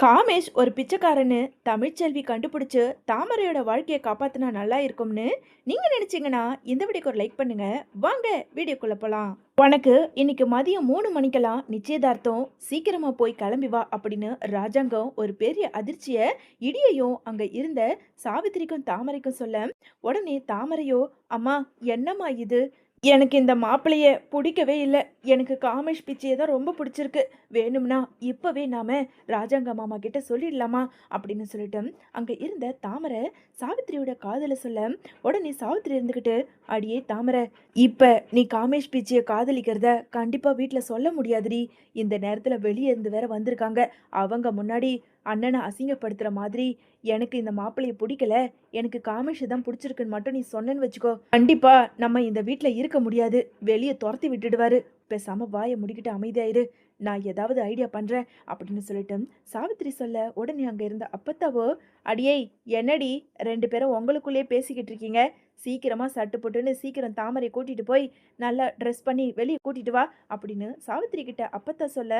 காமேஷ் ஒரு பிச்சைக்காரன்னு தமிழ்ச்செல்வி கண்டுபிடிச்சு தாமரையோட வாழ்க்கையை காப்பாத்தினா நல்லா இருக்கும்னு நீங்க நினைச்சீங்கன்னா இந்த வீடியோக்கு ஒரு லைக் பண்ணுங்க. வாங்க வீடியோக்குள்ள போலாம். உனக்கு இன்னைக்கு மதியம் 3 மணிக்கெல்லாம் நிச்சயதார்த்தம், சீக்கிரமா போய் கிளம்பி வா அப்படின்னு ராஜாங்கம் ஒரு பெரிய அதிர்ச்சிய இடியையும் அங்க இருந்த சாவித்திரிக்கும் தாமரைக்கும் சொல்ல, உடனே தாமரையோ, அம்மா என்னம்மா இது, எனக்கு இந்த மாப்பிளைய பிடிக்கவே இல்லை, எனக்கு காமேஷ் பிச்சையை தான் ரொம்ப பிடிச்சிருக்கு, வேணும்னா இப்பவே நாம ராஜாங்க மாமா கிட்ட சொல்லிடலாமா அப்படின்னு சொல்லிட்டு அங்க இருந்த தாமரை சாவித்திரியோட காதல சொல்ல, உடனே சாவித்திரி இருந்துகிட்டு, அடியே தாமரை, இப்ப நீ காமேஷ் பிச்சையை காதலிக்கிறத கண்டிப்பா வீட்ல சொல்ல முடியாதுடி, இந்த நேரத்துல வெளியே இருந்து வேற வந்திருக்காங்க, அவங்க முன்னாடி அண்ணனை அசிங்கப்படுத்துற மாதிரி எனக்கு இந்த மாப்பிளைய பிடிக்கல, எனக்கு காமேஷ் தான் பிடிச்சிருக்குன்னு மட்டும் நீ சொன்னேன்னு வச்சுக்கோ, கண்டிப்பா நம்ம இந்த வீட்ல இருக்க முடியாது, வெளியே துரத்தி விட்டுடுவாரு, பேசாம வாயை முடிக்கிட்டு அமைதியாயிரு, நான் ஏதாவது ஐடியா பண்றேன் அப்படின்னு சொல்லிட்டு சாவித்திரி சொல்ல, உடனே அங்க இருந்த அப்பத்தாவோ, அடியே என்னடி, 2 பேரும் உங்களுக்குள்ளேயே பேசிக்கிட்டு இருக்கீங்க, சீக்கிரமா சட்டு போட்டுன்னு சீக்கிரம் தாமரை கூட்டிட்டு போய் நல்லா ட்ரெஸ் பண்ணி வெளியே கூட்டிட்டு வா அப்படின்னு சாவித்திரி கிட்ட அப்பத்தா சொல்ல,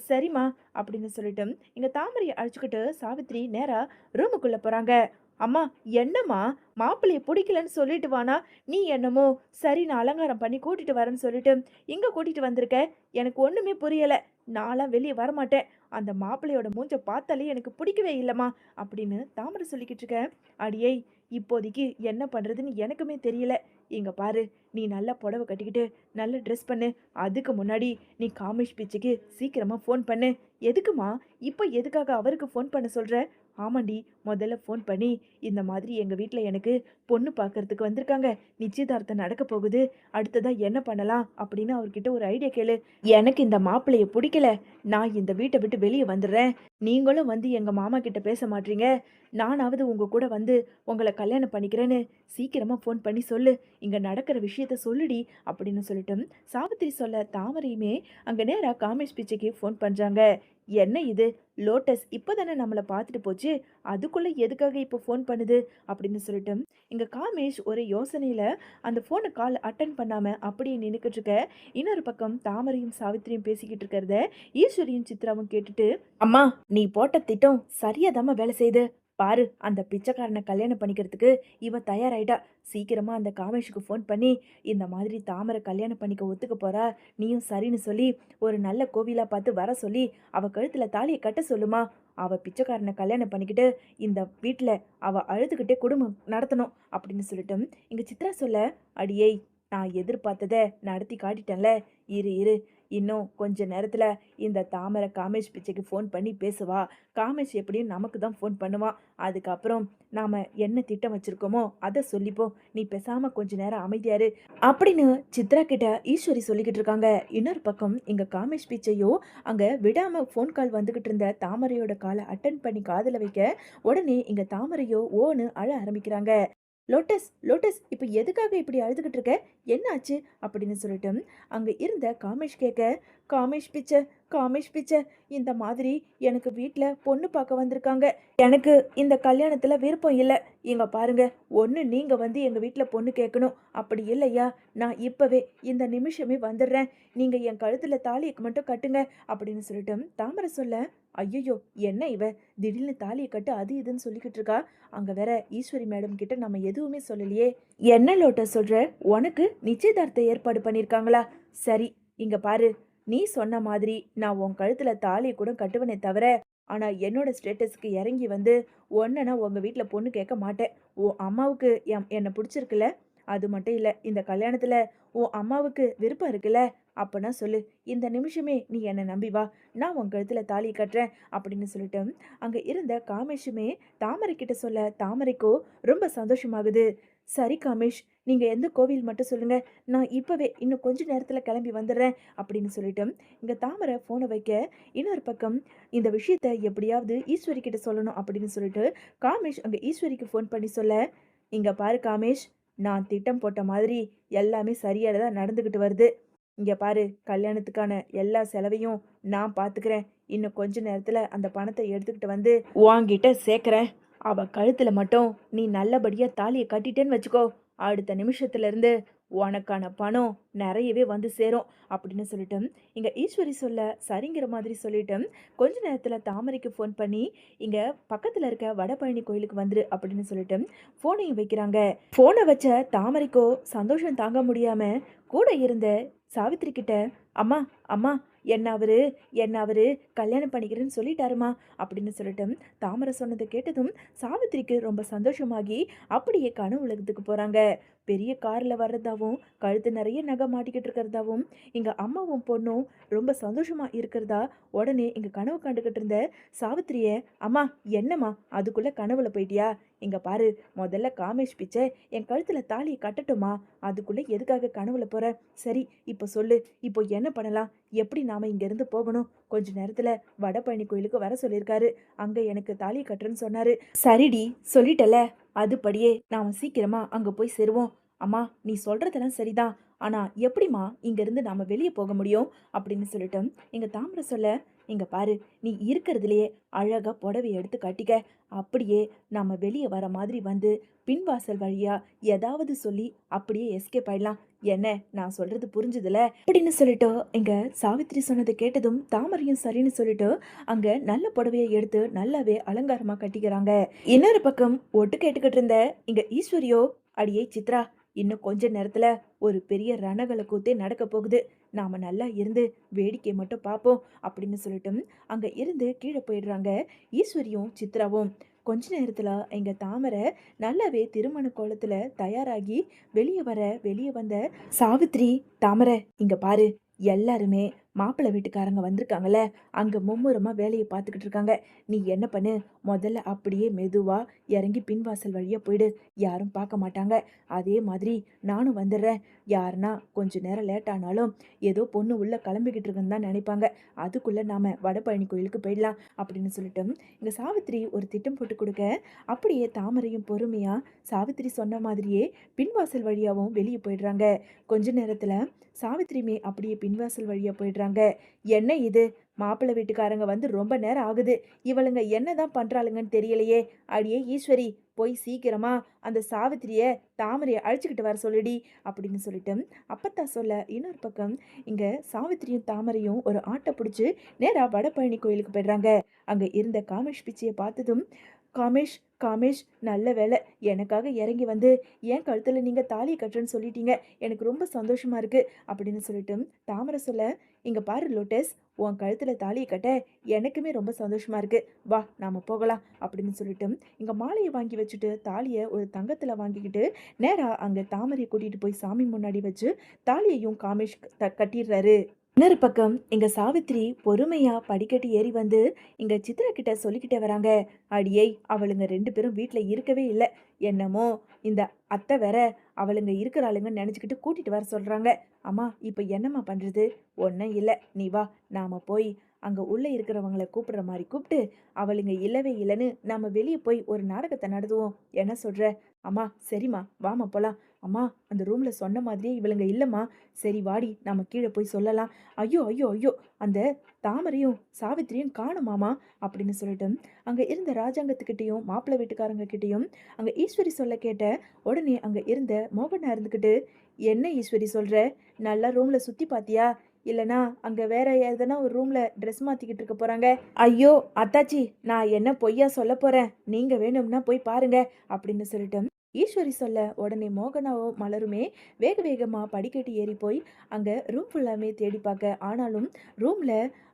சரிம்மா அப்படின்னு சொல்லிட்டு இங்க தாமரையை அழைச்சிக்கிட்டு சாவித்திரி நேரா ரூமுக்குள்ள போறாங்க. அம்மா, என்னம்மா, மாப்பிள்ளைய பிடிக்கலன்னு சொல்லிட்டு வானா, நீ என்னமோ சரி நான் அலங்காரம் பண்ணி கூட்டிட்டு வரேன்னு சொல்லிட்டு இங்க கூட்டிட்டு வந்திருக்க, எனக்கு ஒண்ணுமே புரியல, நான்லாம் வெளியே வரமாட்டேன், அந்த மாப்பிள்ளையோட மூஞ்ச பார்த்தாலே எனக்கு பிடிக்கவே இல்லைம்மா அப்படின்னு தாமரை சொல்லிக்கிட்டு இருக்க. அடியே, இப்போதைக்கு என்ன பண்றதுன்னு எனக்குமே தெரியல, இங்க பாரு, நீ நல்லா புடவை கட்டிக்கிட்டு நல்ல ட்ரெஸ் பண்ணு, அதுக்கு முன்னாடி நீ காமேஷ் பிச்சைக்கு சீக்கிரமா ஃபோன் பண்ணு. எதுக்குமா இப்போ எதுக்காக அவருக்கு ஃபோன் பண்ண சொல்ற? ஆமாண்டி, முதல்ல ஃபோன் பண்ணி இந்த மாதிரி எங்கள் வீட்டில் எனக்கு பொண்ணு பார்க்கறதுக்கு வந்திருக்காங்க, நிச்சயதார்த்தம் நடக்க போகுது, அடுத்ததா என்ன பண்ணலாம் அப்படின்னு அவர்கிட்ட ஒரு ஐடியா கேளு, எனக்கு இந்த மாப்பிள்ளைய பிடிக்கல, நான் இந்த வீட்டை விட்டு வெளியே வந்துடுறேன், நீங்களும் வந்து எங்கள் மாமா கிட்ட பேச மாட்டீங்க, நானாவது உங்க கூட வந்து உங்களை கல்யாணம் பண்ணிக்கிறேன்னு சீக்கிரமா ஃபோன் பண்ணி சொல்லு, இங்க நடக்கிற விஷயத்த சொல்லுடி அப்படின்னு சொல்லிட்டு சாவித்திரி சொல்ல, தாமரையுமே அங்க நேரா காமேஷ் பிச்சைக்கு ஃபோன் பண்றாங்க. என்ன இது, லோட்டஸ் இப்போதானே நம்மளை பார்த்துட்டு போச்சு, அதுக்குள்ள எதுக்காக இப்போ ஃபோன் பண்ணுது அப்படின்னு சொல்லிட்டு இங்க காமேஷ் ஒரு யோசனையில அந்த ஃபோனை கால் அட்டன் பண்ணாம அப்படியே நின்றுக்கிட்டு இருக்க. இன்னொரு பக்கம் தாமரையும் சாவித்திரியும் பேசிக்கிட்டு இருக்கிறத ஈஸ்வரியும் சித்ராவும் கேட்டுட்டு, அம்மா, நீ போட்ட திட்டம் சரியாதாம்மா வேலை செய்யுது, பாரு, அந்த பிச்சைக்காரனை கல்யாணம் பண்ணிக்கிறதுக்கு இவ தயாராயிட்டா, சீக்கிரமா அந்த காமேஷுக்கு ஃபோன் பண்ணி இந்த மாதிரி தாமரை கல்யாணம் பண்ணிக்க ஒத்துக்க போறா, நீயும் சரின்னு சொல்லி ஒரு நல்ல கோவிலா பார்த்து வர சொல்லி அவ கழுத்துல தாலியை கட்ட சொல்லுமா, அவ பிச்சைக்காரனை கல்யாணம் பண்ணிக்கிட்டு இந்த வீட்டில் அவ அழுதுகிட்டே குடும்பம் நடத்தணும் அப்படின்னு சொல்லிட்டு இங்க சித்ரா சொல்ல, அடியே, நான் எதிர்பார்த்ததை நடத்தி காட்டிட்டேன்ல, இரு இரு, இன்னும் கொஞ்ச நேரத்தில் இந்த தாமரை காமேஷ் பிச்சைக்கு ஃபோன் பண்ணி பேசுவா, காமேஷ் எப்படியும் நமக்கு தான் ஃபோன் பண்ணுவான், அதுக்கப்புறம் நாம் என்ன திட்டம் வச்சுருக்கோமோ அதை சொல்லிப்போம், நீ பேசாமல் கொஞ்ச நேரம் அமைதியாரு அப்படின்னு சித்ரா கிட்ட ஈஸ்வரி சொல்லிக்கிட்டு இருக்காங்க. இன்னொரு பக்கம் இங்கே காமேஷ் பிச்சையோ அங்கே விடாமல் ஃபோன் கால் வந்துக்கிட்டு இருந்த தாமரையோட காலை அட்டன் பண்ணி காதில் வைக்க, உடனே இங்கே தாமரையோ ஓன்னு அழ ஆரம்பிக்கிறாங்க. லோட்டஸ், லோட்டஸ், இப்போ எதுக்காக இப்படி அழுதுகிட்டு இருக்க, என்ன ஆச்சு அப்படின்னு சொல்லிட்டு அங்கே இருந்த காமேஷ் கேட்க, காமேஷ் பிச்சை, காமேஷ் பிச்சை, இந்த மாதிரி எனக்கு வீட்டில் பொண்ணு பார்க்க வந்திருக்காங்க, எனக்கு இந்த கல்யாணத்தில் விருப்பம் இல்லை, இங்க பாருங்க, ஒன்று நீங்கள் வந்து எங்கள் வீட்டில் பொண்ணு கேட்கணும், அப்படி இல்லையா நான் இப்போவே இந்த நிமிஷமே வந்துடுறேன், நீங்கள் என் கழுத்தில் தாலியை மட்டும் கட்டுங்க அப்படின்னு சொல்லிட்டு தாமரை சொல்ல, ஐயோ என்ன இவ திடீர்னு தாலியை கட்டு அது இதுன்னு சொல்லிக்கிட்டு இருக்கா, அங்கே வேற ஈஸ்வரி மேடம் கிட்ட நம்ம எதுவுமே சொல்லலையே, என்ன லோட்ட சொல்ற, உனக்கு நிச்சயதார்த்த ஏற்பாடு பண்ணியிருக்காங்களா, சரி இங்க பாரு, நீ சொன்ன மாதிரி நான் உன் கழுத்துல தாலியை கூட கட்டுவனே தவிர, ஆனா என்னோட ஸ்டேட்டஸ்க்கு இறங்கி வந்து ஒன்னா உங்க வீட்டில் பொண்ணு கேட்க மாட்டேன், உன் அம்மாவுக்கு என்னை பிடிச்சிருக்குல்ல, அது மட்டும் இல்லை இந்த கல்யாணத்துல உன் அம்மாவுக்கு விருப்பம் இருக்குல்ல, அப்பனா சொல்லு, இந்த நிமிஷமே நீ என்னை நம்பி வா, நான் உன் கழுத்துல தாலி கட்டுறேன் அப்படின்னு சொல்லிட்டு அங்க இருந்த காமேஷுமே தாமரை கிட்ட சொல்ல, தாமரைக்கோ ரொம்ப சந்தோஷமாகுது. சரி காமேஷ், நீங்க எந்த கோவில் மட்டும் சொல்லுங்க, நான் இப்பவே இன்னும் கொஞ்ச நேரத்துல கிளம்பி வந்துடுறேன் அப்படின்னு சொல்லிட்டு இங்க தாமரை போனை வைக்க, இன்னொரு பக்கம் இந்த விஷயத்த எப்படியாவது ஈஸ்வரி கிட்ட சொல்லணும் அப்படின்னு சொல்லிட்டு காமேஷ் அங்க ஈஸ்வரிக்கு ஃபோன் பண்ணி சொல்ல, இங்க பாரு காமேஷ், நான் திட்டம் போட்ட மாதிரி எல்லாமே சரியாக தான் நடந்துக்கிட்டு வருது, இங்கே பாரு, கல்யாணத்துக்கான எல்லா செலவையும் நான் பார்த்துக்கிறேன், இன்னும் கொஞ்ச நேரத்தில் அந்த பணத்தை எடுத்துக்கிட்டு வந்து வாங்கிட்ட சேர்க்குறேன், அவள் கழுத்தில் மட்டும் நீ நல்லபடியாக தாலியை கட்டிட்டேன்னு வச்சுக்கோ, அடுத்த நிமிஷத்துலேருந்து உனக்கான பணம் நிறையவே வந்து சேரும் அப்படின்னு சொல்லிட்டு இங்க ஈஸ்வரி சொல்ல சரிங்கிற மாதிரி சொல்லிட்டு கொஞ்ச நேரத்துல தாமரைக்கு ஃபோன் பண்ணி இங்க பக்கத்துல இருக்க வடபழனி கோயிலுக்கு வந்துரு அப்படின்னு சொல்லிட்டு ஃபோனையும் வைக்கிறாங்க. ஃபோனை வச்ச தாமரைக்கோ சந்தோஷம் தாங்க முடியாம கூட இருந்த சாவித்திரி கிட்ட, அம்மா அம்மா என்ன அவரு கல்யாணம் பண்ணிக்கிறேன்னு சொல்லிட்டாருமா அப்படின்னு சொல்லிட்டு தாமரை சொன்னதை கேட்டதும் சாவித்திரிக்கு ரொம்ப சந்தோஷமாகி அப்படியே கனவு உலகத்துக்கு போறாங்க. பெரிய கார்ல வர்றதாவும் கழுத்து நிறைய நகை மாட்டிக்கிட்டு இருக்கிறதாவும் எங்க அம்மாவும் பொண்ணும் ரொம்ப சந்தோஷமா இருக்கிறதா உடனே எங்க கனவு கண்டுகிட்டு இருந்த சாவித்திரிய, அம்மா என்னம்மா அதுக்குள்ள கனவுல போயிட்டியா? இங்க பாரு, முதல்ல காமேஷ் பிச்சை என் கழுத்துல தாலியை கட்டட்டுமா? அதுக்குள்ள எதுக்காக கனவுல போற? சரி இப்போ சொல்லு, இப்போ என்ன பண்ணலாம்? எப்படி நாம இங்க இருந்து போகணும்? கொஞ்ச நேரத்துல வடபழனி கோயிலுக்கு வர சொல்லியிருக்காரு. அங்க எனக்கு தாலியை கட்டுறேன்னு சொன்னாரு. சரிடி, சொல்லிட்டல, அதுபடியே நாம சீக்கிரமா அங்க போய் சேருவோம். அம்மா நீ சொல்றதெல்லாம் சரிதான், ஆனா எப்படிம்மா இங்க இருந்து நாம வெளியே போக முடியும் அப்படின்னு சொல்லிட்டு எங்க தாமரை சொல்ல, இங்க பாரு, நீ இருக்கிறதுலயே அழகா புடவை எடுத்து கட்டிக்க. அப்படியே நாம வெளியே வர மாதிரி வந்து பின்வாசல் வழியா ஏதாவது சொல்லி அப்படியே எஸ்கேப் ஆயிடலாம். என்ன நான் சொல்றது புரிஞ்சுதுல அப்படின்னு சொல்லிட்டு இங்க சாவித்திரி சொன்னதை கேட்டதும் தாமரையும் சரின்னு சொல்லிட்டு அங்க நல்ல புடவையை எடுத்து நல்லாவே அலங்காரமா கட்டிக்கிறாங்க. இன்னொரு பக்கம் ஒட்டு கேட்டுக்கிட்டு இருந்த இங்க ஈஸ்வரியோ, அடியே சித்ரா, இன்னும் கொஞ்ச நேரத்துல ஒரு பெரிய ரணகல கூத்தே நடக்க போகுது. நாம நல்லா இருந்து வேடிக்கை மட்டும் பார்ப்போம் அப்படின்னு சொல்லிட்டு அங்க இருந்து கீழே போயிடுறாங்க ஈஸ்வரியும் சித்ராவும். கொஞ்ச நேரத்துல எங்க தாமரை நல்லாவே திருமண கோலத்துல தயாராகி வெளியே வந்த சாவித்ரி, தாமரை இங்க பாரு, எல்லாருமே மாப்பிள்ளை வீட்டுக்காரங்க வந்திருக்காங்கல்ல, அங்க மும்முரமா வேலையை பார்த்துக்கிட்டு இருக்காங்க. நீ என்ன பண்ணு, முதல்ல அப்படியே மெதுவா இறங்கி பின்வாசல் வழியா போயிடு, யாரும் பார்க்க மாட்டாங்க. அதே மாதிரி நானும் வந்துடுறேன். யாருன்னா கொஞ்ச நேரம் லேட் ஆனாலும் ஏதோ பொண்ணு உள்ள கிளம்பிக்கிட்டு இருக்குன்னு தான் நினைப்பாங்க. அதுக்குள்ள நாம வடபழனி கோயிலுக்கு போயிடலாம் அப்படின்னு சொல்லிட்டு இங்க சாவித்திரி ஒரு திட்டம் போட்டு கொடுக்க, அப்படியே தாமரையும் பொறுமையா சாவித்திரி சொன்ன மாதிரியே பின்வாசல் வழியாவும் வெளியே போயிடுறாங்க. கொஞ்ச நேரத்துல சாவித்திரியுமே அப்படியே பின்வாசல் வழியா போயிடுறாங்க. என்ன இது, மாப்பிள்ளை வீட்டுக்காரங்க வந்து ரொம்ப நேரம் ஆகுது, இவளுங்க என்னதான் பண்றாளுங்கன்னு தெரியலையே. அடியே ஈஸ்வரி, போய் சீக்கிரமா அந்த சாவித்திரிய தாமரையை அழைச்சிக்கிட்டு வர சொல்லுடி அப்படின்னு சொல்லிட்டு அப்பத்தா சொல்ல, இன்னொரு பக்கம் இங்க சாவித்திரியும் தாமரையும் ஒரு ஆட்டை பிடிச்சி நேரா வடபழனி கோயிலுக்கு போயிடுறாங்க. அங்க இருந்த காமேஷ் பிச்சையை பார்த்ததும், காமேஷ் காமேஷ், நல்ல வேலை எனக்காக இறங்கி வந்து என் கழுத்துல நீங்க தாலியை கட்டுறேன்னு சொல்லிட்டீங்க, எனக்கு ரொம்ப சந்தோஷமா இருக்கு அப்படின்னு சொல்லிட்டு தாமரை சொல்ல, இங்க பாரு லோட்டஸ், உன் கழுத்துல தாலியை கட்ட எனக்குமே ரொம்ப சந்தோஷமா இருக்கு, வா நாம போகலாம் அப்படின்னு சொல்லிட்டு இங்க மாலையை வாங்கி வச்சுட்டு தாலியை ஒரு தங்கத்துல வாங்கிக்கிட்டு நேரா அங்க தாமரையை கூட்டிட்டு போய் சாமி முன்னாடி வச்சு தாலியையும் காமேஷ் கட்டிடுறாரு. இன்னொரு பக்கம் எங்க சாவித்திரி பொறுமையா படிக்கட்டு ஏறி வந்து இங்க சித்ரா கிட்ட சொல்லிக்கிட்டே வராங்க. அடியை, அவளுங்க 2 பேரும் வீட்டுல இருக்கவே இல்லை. என்னமோ இந்த அத்தை வேற அவளுங்க இருக்கிறாளுங்கன்னு நினைச்சுக்கிட்டு கூட்டிட்டு வர சொல்றாங்க. அம்மா இப்ப என்னம்மா பண்றது? ஒன்னும் இல்லை, நீ வா, நாம போய் அங்க உள்ள இருக்கிறவங்கள கூப்பிடுற மாதிரி கூப்பிட்டு அவளுங்க இல்லவே இல்லைன்னு நாம வெளியே போய் ஒரு நாடகத்தை நடத்துவோம். என்ன சொல்ற? அம்மா சரிம்மா, வாமா போலாம். அம்மா அந்த ரூம்ல சொன்ன மாதிரியே இவளுங்க இல்லம்மா. சரி வாடி, நம்ம கீழே போய் சொல்லலாம். ஐயோ ஐயோ ஐயோ, அந்த தாமரையும் சாவித்திரியும் காணுமாமா அப்படின்னு சொல்லிட்டு அங்க இருந்த ராஜாங்கத்துக்கிட்டையும் மாப்பிள்ளை வீட்டுக்காரங்க கிட்டையும் அங்க ஈஸ்வரி சொல்ல கேட்ட உடனே அங்க இருந்த மோகனா இருந்துக்கிட்டு, என்ன ஈஸ்வரி சொல்ற? நல்லா ரூம்ல சுத்தி பாத்தியா? இல்லனா அங்க வேற எதனா ஒரு ரூம்ல ட்ரெஸ் மாத்திக்கிட்டு இருக்க போறாங்க. ஐயோ அத்தாச்சி, நான் என்ன பொய்யா சொல்ல போறேன், நீங்க வேணும்னா போய் பாருங்க அப்படின்னு சொல்லிட்டு ஈஸ்வரி சொல்ல உடனே மோகனாவும் மலருமே வேக வேகமா படிக்கட்டு ஏறி போய் அங்க ரூம் ஃபுல்லாமே தேடி பார்க்க, ஆனாலும் ரூம்ல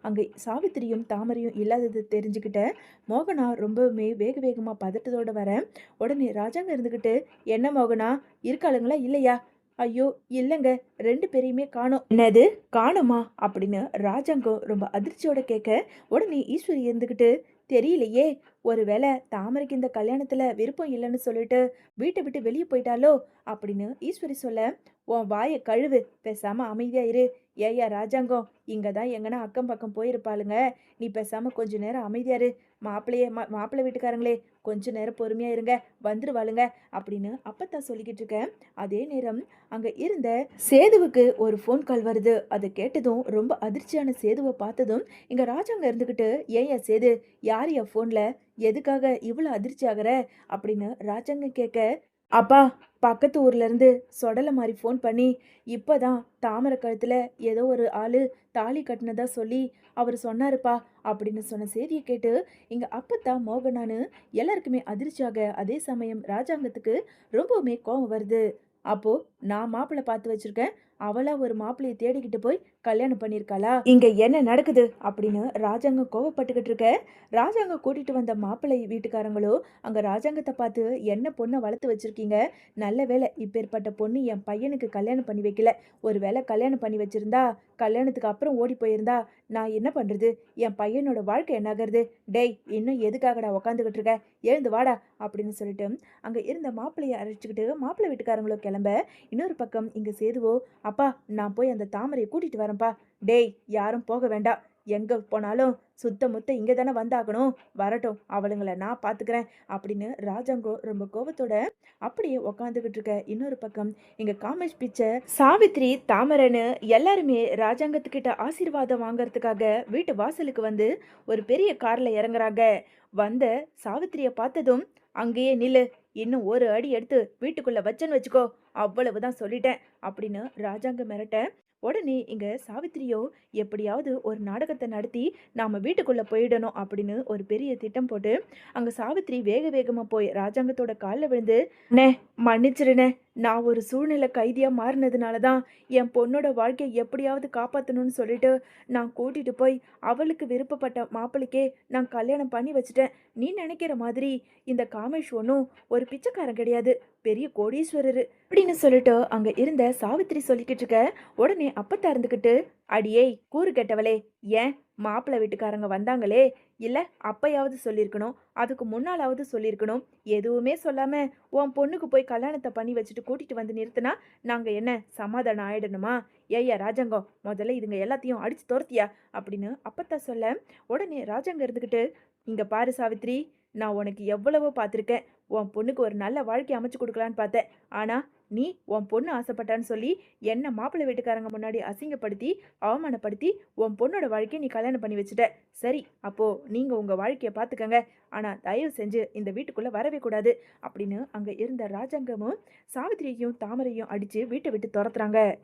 அங்க சாவித்திரியும் தாமரையும் இல்லாதது தெரிஞ்சுக்கிட்ட மோகனா ரொம்பவுமே வேக வேகமா பதட்டத்தோட வர உடனே ராஜாங்க இருந்துக்கிட்டு, என்ன மோகனா, இருக்காளுங்களா இல்லையா? ஐயோ இல்லைங்க, 2 பேரையுமே காணோம். என்னது காணுமா அப்படின்னு ராஜாங்கம் ரொம்ப அதிர்ச்சியோட கேட்க உடனே ஈஸ்வரி இருந்துக்கிட்டு, தெரியலையே, ஒருவேளை தாமரைக்கு இந்த கல்யாணத்துல விருப்பம் இல்லைன்னு சொல்லிட்டு வீட்டை விட்டு வெளியே போயிட்டாலோ அப்படின்னு ஈஸ்வரி சொல்ல, உன் வாயை கழுவு, பேசாம அமைதியா இரு. ஏயா ராஜாங்கம், இங்க தான் எங்கன்னா அக்கம் பக்கம் போயிருப்பாளுங்க, நீ பேசாம கொஞ்ச நேரம் அமைதியா இரு. மாப்பிள்ளை வீட்டுக்காரங்களே, கொஞ்ச நேரம் பொறுமையா இருங்க, வந்துருவாளுங்க அப்படின்னு அப்பத்தான் சொல்லிக்கிட்டு இருக்கேன். அதே நேரம் அங்க இருந்த சேதுவுக்கு ஒரு ஃபோன் கால் வருது. அதை கேட்டதும் ரொம்ப அதிர்ச்சியான சேதுவை பார்த்ததும் இங்க ராஜாங்க இருந்துக்கிட்டு, ஏயா சேது, யார் யா ஃபோன்ல, எதுக்காக இவ்வளோ அதிர்ச்சி ஆகுற அப்படின்னு ராஜாங்க கேட்க, அப்பா, பக்கத்து ஊர்ல இருந்து சொடல மாரி ஃபோன் பண்ணி, இப்பதான் தாமரை கழுத்துல ஏதோ ஒரு ஆளு தாலி கட்டுனதா சொல்லி அவரு சொன்னாருப்பா அப்படின்னு சொன்ன செய்திய கேட்டு, எங்க அப்பத்தா மோகனான்னு எல்லாருக்குமே அதிர்ச்சியாக, அதே சமயம் ராஜாங்கத்துக்கு ரொம்பவுமே கோவம் வருது. அப்போ நான் மாப்பிள்ளை பார்த்து வச்சிருக்கேன். அவளா ஒரு மாப்பிள்ளைய தேடிக்கிட்டு போய் கல்யாணம் பண்ணியிருக்காளா? இங்க என்ன நடக்குது? அப்படின்னு ராஜாங்கம் கோவப்பட்டுக்கிட்டு இருக்க, ராஜாங்கம் கூட்டிட்டு வந்த மாப்பிள்ளை வீட்டுக்காரங்களோ அங்க ராஜாங்கத்த பார்த்து, "என்ன பொண்ண வளர்த்து வச்சிருக்கீங்க. நல்ல வேளை இப்பேற்பட்ட பொண்ணு என் பையனுக்கு கல்யாணம் பண்ணி வைக்கல. ஒரு வேளை கல்யாணம் பண்ணி வச்சிருந்தா, கல்யாணத்துக்கு அப்புறம் ஓடி போயிருந்தா, நான் என்ன பண்றது? என் பையனோட வாழ்க்கை என்னாகிறது? டேய், இன்னும் எதுக்காகடா உக்காந்துக்கிட்டு இருக்க? எழுந்து வாடா" அப்படின்னு சொல்லிட்டு, அங்க இருந்த மாப்பிள்ளைய அழைச்சுக்கிட்டு மாப்பிள்ளை வீட்டுக்காரங்களும் கிளம்ப, இன்னொரு பக்கம் இங்க சேதுவோ, "அப்பா, நான் போய் அந்த தாமரைய கூட்டிட்டு வரேன்ப்பா." "டேய், யாரும் போக வேண்டாம். எங்க போனாலும் சுத்த முத்த இங்க தானே வந்தாகணும். வரட்டும், அவளுங்கள நான் பார்த்துக்கிறேன்." அப்படின்னு ராஜாங்கம் ரொம்ப கோவத்தோட அப்படியே உக்காந்துக்கிட்டு இருக்க. இன்னொரு பக்கம் இங்க காமேஷ் பிச்சை, சாவித்ரி, தாமரைன்னு எல்லாருமே ராஜாங்கத்துக்கிட்ட ஆசீர்வாதம் வாங்கறதுக்காக வீட்டு வாசலுக்கு வந்து ஒரு பெரிய கார்ல இறங்குறாங்க. வந்த சாவித்திரிய பார்த்ததும், "அங்கேயே நில்லு. இன்னும் ஒரு அடி எடுத்து வீட்டுக்குள்ள வச்சேன்னு வச்சுக்கோ, அவ்வளவுதான் சொல்லிட்டேன்." அப்படின்னு ராஜாங்கம் மிரட்ட, உடனே இங்க சாவித்திரியோ, எப்படியாவது ஒரு நாடகத்தை நடத்தி நாம வீட்டுக்குள்ள போயிடணும் அப்படின்னு ஒரு பெரிய திட்டம் போட்டு, அங்க சாவித்திரி வேக வேகமா போய் ராஜாங்கத்தோட கால்ல விழுந்து, "அண்ணே, மன்னிச்சிருண்ணே. நான் ஒரு சூழ்நிலை கைதியா மாறினதுனால தான் என் பொண்ணோட வாழ்க்கையை எப்படியாவது காப்பாற்றணும்னு சொல்லிட்டு நான் கூட்டிட்டு போய் அவளுக்கு விருப்பப்பட்ட மாப்பிள்ளைக்கே நான் கல்யாணம் பண்ணி வச்சுட்டேன். நீ நினைக்கிற மாதிரி இந்த காமேஷ் ஒன்றும் ஒரு பிச்சைக்காரன் கிடையாது. பெரிய கோடீஸ்வரரு." அப்படின்னு சொல்லிட்டு அங்க இருந்த சாவித்திரி சொல்லிக்கிட்டு இருக்க, உடனே அப்பத்தா இருந்துக்கிட்டு, "அடியேய் கூறு கெட்டவளே, ஏன் மாப்பிள்ளை வீட்டுக்காரங்க வந்தாங்களே, இல்ல அப்பயாவது சொல்லியிருக்கணும், அதுக்கு முன்னாலாவது சொல்லியிருக்கணும். எதுவுமே சொல்லாம உன் பொண்ணுக்கு போய் கல்யாணத்தை பண்ணி வச்சுட்டு கூட்டிட்டு வந்து நிறுத்தினா நாங்க என்ன சமாதானம் ஆயிடணுமா? ஏய்யா ராஜாங்கம், முதல்ல இதுங்க எல்லாத்தையும் அடிச்சு துரத்தியா?" அப்படின்னு அப்பத்தா சொல்ல, உடனே ராஜாங்கம் இருந்துக்கிட்டு, "இங்க பாரு சாவித்ரி, நான் உனக்கு எவ்வளவோ பார்த்துருக்கேன். உன் பொண்ணுக்கு ஒரு நல்ல வாழ்க்கை அமைச்சு கொடுக்கலான்னு பார்த்தேன். ஆனா நீ உன் பொண்ணு ஆசைப்பட்டான்னு சொல்லி என்ன மாப்பிள்ளை வீட்டுக்காரங்க முன்னாடி அசிங்கப்படுத்தி அவமானப்படுத்தி உன் பொண்ணோட வாழ்க்கையை நீ கல்யாணம் பண்ணி வச்சுட்ட. சரி, அப்போ நீங்க உங்க வாழ்க்கையை பார்த்துக்கங்க. ஆனா தயவு செஞ்சு இந்த வீட்டுக்குள்ள வரவே கூடாது." அப்படின்னு அங்க இருந்த ராஜாங்கமும் சாவித்திரியையும் தாமரையும் அடிச்சு வீட்டை விட்டு துரத்துறாங்க.